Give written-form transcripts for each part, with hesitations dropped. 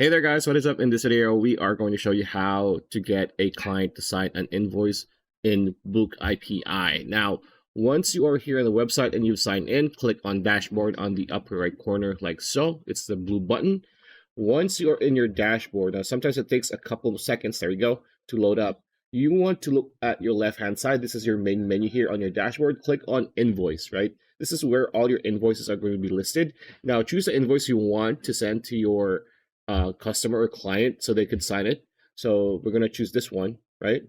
Hey there guys, what is up? In this video, we are going to show you how to get a client to sign an invoice in Bookipi. Now, once you are here on the website and you've signed in, click on dashboard on the upper right corner like so. It's the blue button. Once you're in your dashboard, now sometimes it takes a couple of seconds, there we go, to load up. You want to look at your left-hand side. This is your main menu here on your dashboard. Click on invoice, right? This is where all your invoices are going to be listed. Now, choose the invoice you want to send to your customer or client so they could sign it. So we're going to choose this one, right?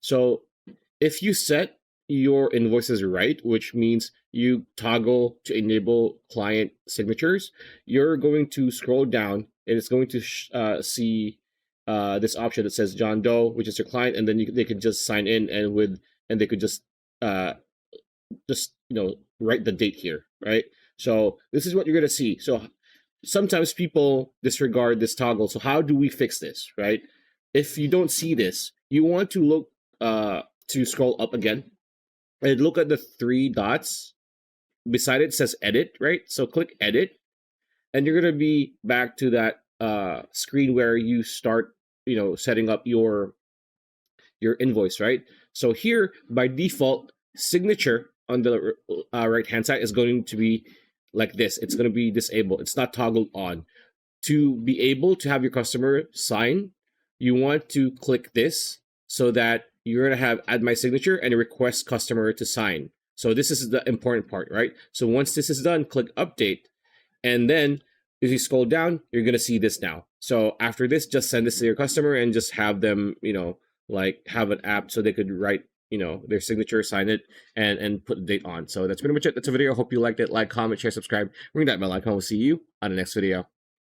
So if you set your invoices right, which means you toggle to enable client signatures, you're going to scroll down and it's going to see this option that says John Doe, which is your client, and then they can just sign in and they could just write the date here, right? So this is what you're going to see. So sometimes people disregard this toggle. So how do we fix this, right? If you don't see this, you want to look to scroll up again and look at the three dots. Beside it says edit, right? So click edit, and you're going to be back to that screen where you start, setting up your invoice, right? So here, by default, signature on the right-hand side is going to be like this. It's going to be disabled. It's not toggled on. To be able to have your customer sign, you want to click this so that you're going to have add my signature and request customer to sign. So this is the important part, right? So once this is done, click update. And then if you scroll down, you're going to see this now. So after this, just send this to your customer and just have them, like have an app so they could write their signature, sign it, and put the date on. So that's pretty much it. That's a video. Hope you liked it. Like, comment, share, subscribe, ring that bell icon. We'll see you on the next video.